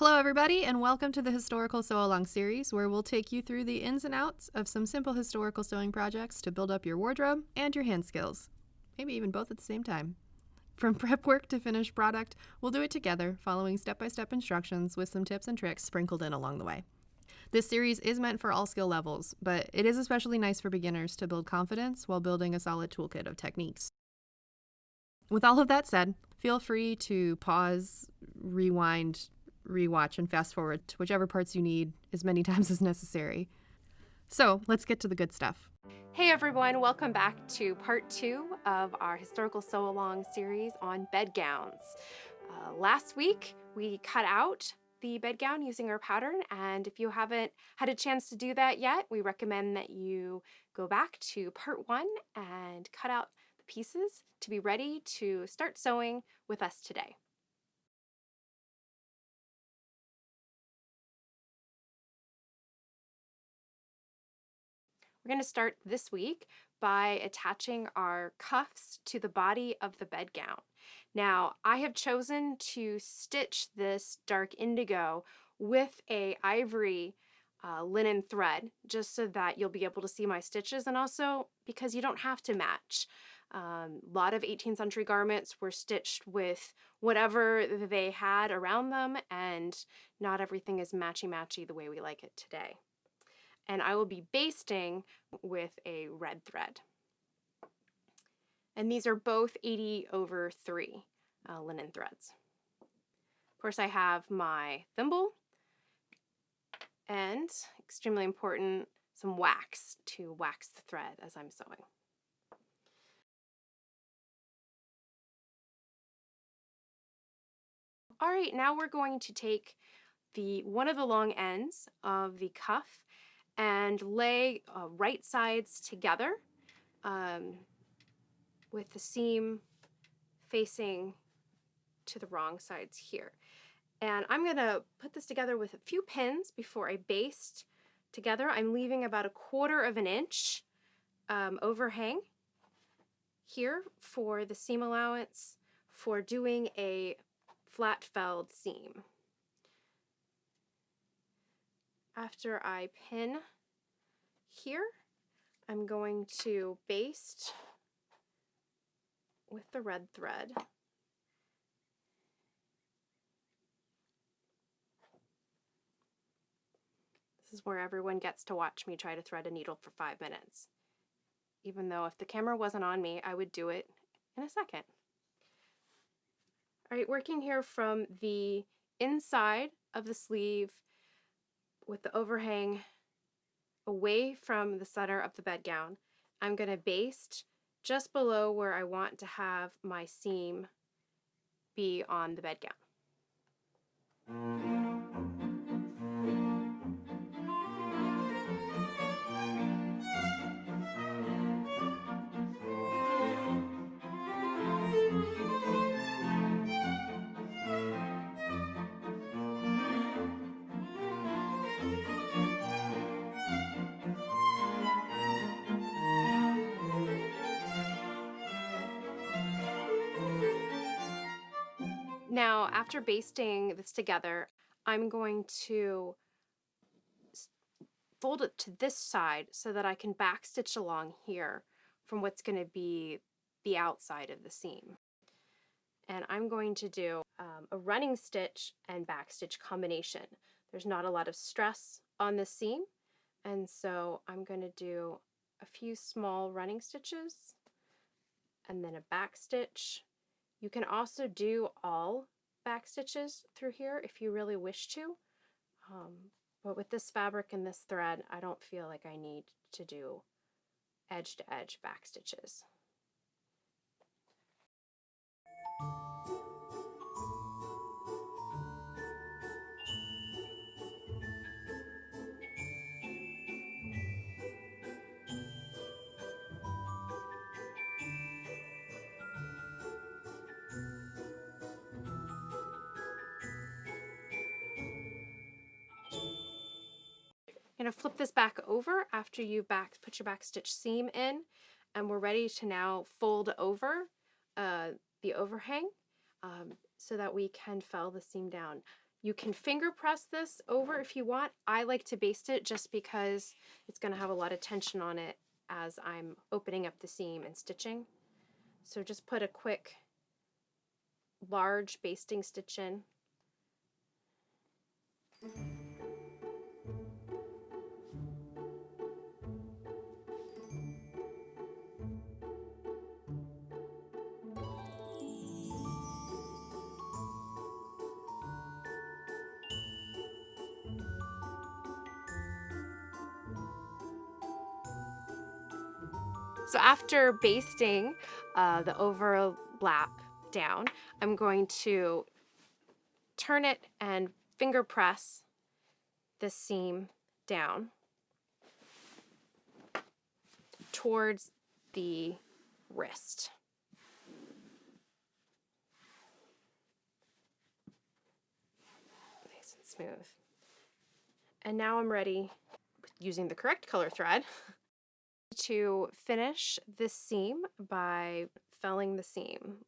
Hello everybody, and welcome to the Historical Sew-Along series, where we'll take you through the ins and outs of some simple historical sewing projects to build up your wardrobe and your hand skills. Maybe even both at the same time. From prep work to finished product, we'll do it together, following step-by-step instructions with some tips and tricks sprinkled in along the way. This series is meant for all skill levels, but it is especially nice for beginners to build confidence while building a solid toolkit of techniques. With all of that said, feel free to pause, rewind, rewatch, and fast forward to whichever parts you need as many times as necessary. So let's get to the good stuff. Hey everyone, welcome back to part 2 of our Historical Sew-Along series on bedgowns. Last week we cut out the bedgown using our pattern, and if you haven't had a chance to do that yet, we recommend that you go back to part 1 and cut out the pieces to be ready to start sewing with us today. We're going to start this week by attaching our cuffs to the body of the bedgown. Now, I have chosen to stitch this dark indigo with a ivory linen thread, just so that you'll be able to see my stitches, and also because you don't have to match. A lot of 18th century garments were stitched with whatever they had around them, and not everything is matchy-matchy the way we like it today. And I will be basting with a red thread. And these are both 80/3 linen threads. Of course, I have my thimble and, extremely important, some wax to wax the thread as I'm sewing. All right, now we're going to take one of the long ends of the cuff and lay right sides together with the seam facing to the wrong sides here. And I'm gonna put this together with a few pins before I baste together. I'm leaving about 1/4 of an inch overhang here for the seam allowance for doing a flat felled seam. After I pin here, I'm going to baste with the red thread. This is where everyone gets to watch me try to thread a needle for 5 minutes. Even though if the camera wasn't on me, I would do it in a second. All right, working here from the inside of the sleeve with the overhang away from the center of the bedgown, I'm going to baste just below where I want to have my seam be on the bedgown. Now, after basting this together, I'm going to fold it to this side so that I can backstitch along here from what's going to be the outside of the seam. And I'm going to do a running stitch and backstitch combination. There's not a lot of stress on this seam, and so I'm going to do a few small running stitches and then a backstitch. You can also do all back stitches through here if you really wish to, but with this fabric and this thread, I don't feel like I need to do edge to edge back stitches. You're going to flip this back over after you put your backstitch seam in, and we're ready to now fold over the overhang so that we can fell the seam down. You can finger press this over if you want. I like to baste it just because it's going to have a lot of tension on it as I'm opening up the seam and stitching. So just put a quick large basting stitch in. So after basting the overlap down, I'm going to turn it and finger press the seam down towards the wrist. Nice and smooth. And now I'm ready, using the correct color thread, to finish this seam by felling the seam.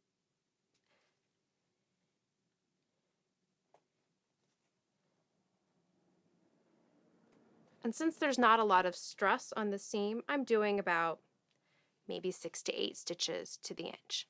And since there's not a lot of stress on the seam, I'm doing about maybe 6 to 8 stitches to the inch.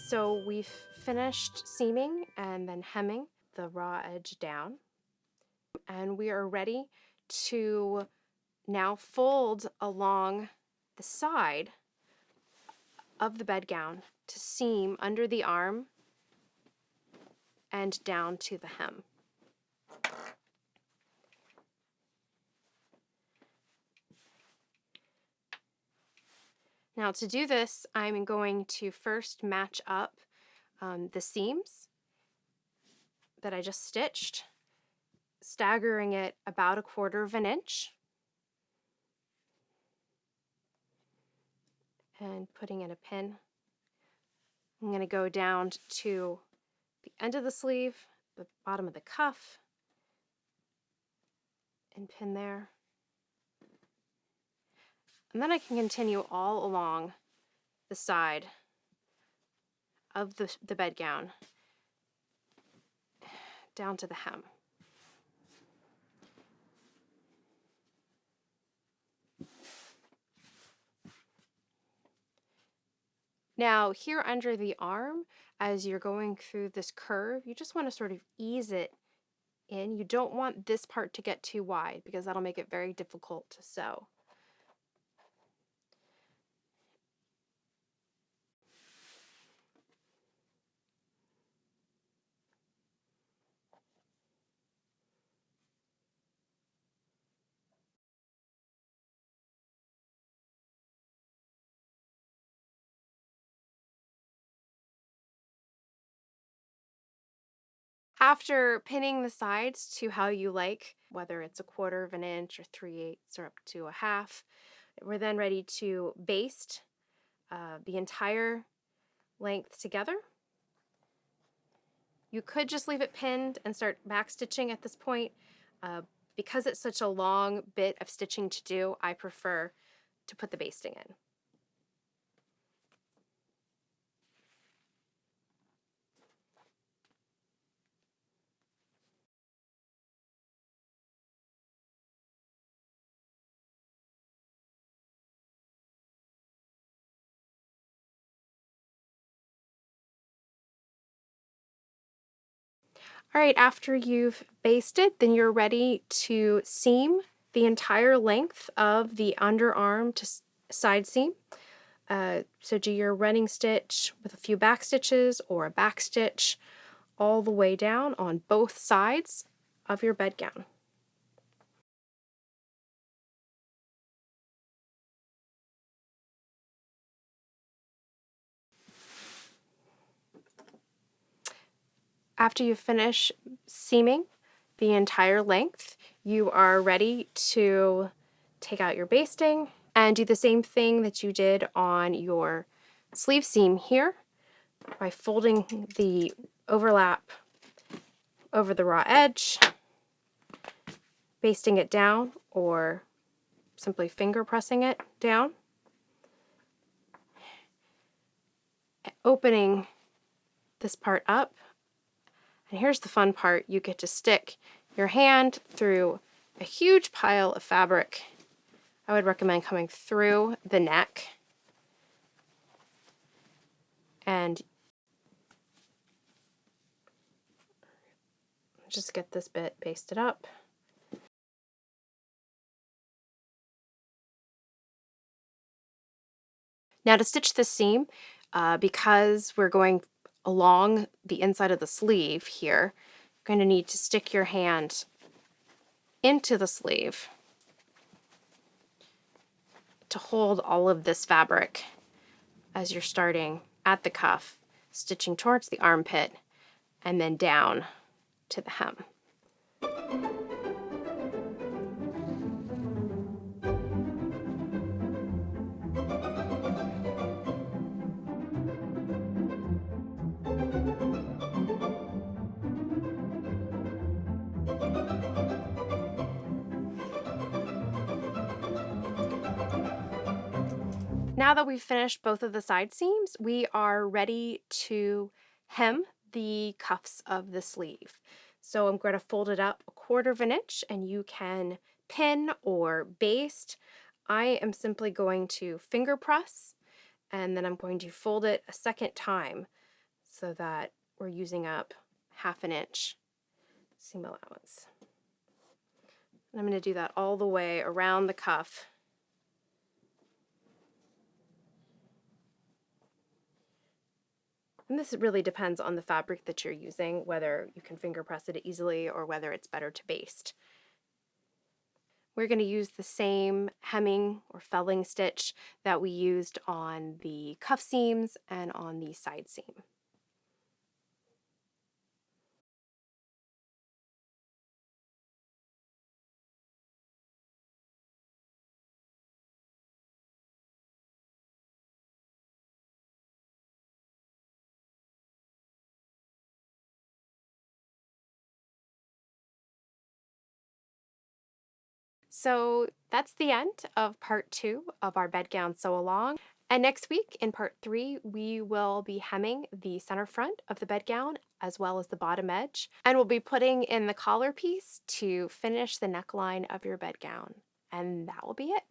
So we've finished seaming and then hemming the raw edge down, and we are ready to now fold along the side of the bedgown to seam under the arm and down to the hem. Now to do this, I'm going to first match up the seams that I just stitched, staggering it about 1/4 inch and putting in a pin. I'm going to go down to the end of the sleeve, the bottom of the cuff, and pin there. And then I can continue all along the side of the bedgown down to the hem. Now here under the arm, as you're going through this curve, you just want to sort of ease it in. You don't want this part to get too wide because that'll make it very difficult to sew. After pinning the sides to how you like, whether it's 1/4 inch or 3/8 or up to a half, we're then ready to baste the entire length together. You could just leave it pinned and start back stitching at this point. Because it's such a long bit of stitching to do, I prefer to put the basting in. All right, after you've basted, then you're ready to seam the entire length of the underarm to side seam. So do your running stitch with a few back stitches or a back stitch all the way down on both sides of your bedgown. After you finish seaming the entire length, you are ready to take out your basting and do the same thing that you did on your sleeve seam here by folding the overlap over the raw edge, basting it down, or simply finger pressing it down, opening this part up. And here's the fun part: you get to stick your hand through a huge pile of fabric. I would recommend coming through the neck and just get this bit basted up. Now to stitch this seam, because we're going along the inside of the sleeve here, you're going to need to stick your hand into the sleeve to hold all of this fabric as you're starting at the cuff, stitching towards the armpit, and then down to the hem. Now that we've finished both of the side seams, we are ready to hem the cuffs of the sleeve. So I'm going to fold it up 1/4 of an inch, and you can pin or baste. I am simply going to finger press, and then I'm going to fold it a second time so that we're using up 1/2 an inch seam allowance. And I'm going to do that all the way around the cuff. And this really depends on the fabric that you're using, whether you can finger press it easily or whether it's better to baste. We're going to use the same hemming or felling stitch that we used on the cuff seams and on the side seam. So that's the end of part 2 of our bedgown sew along. And next week in part 3, we will be hemming the center front of the bedgown as well as the bottom edge. And we'll be putting in the collar piece to finish the neckline of your bedgown. And that will be it.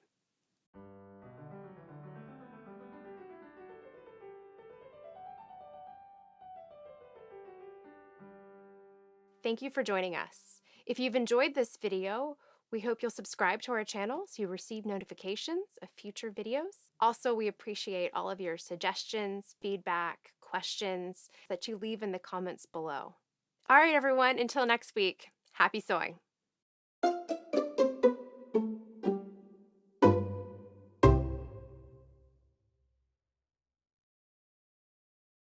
Thank you for joining us. If you've enjoyed this video, we hope you'll subscribe to our channel so you receive notifications of future videos. Also, we appreciate all of your suggestions, feedback, questions that you leave in the comments below. All right, everyone, until next week, happy sewing.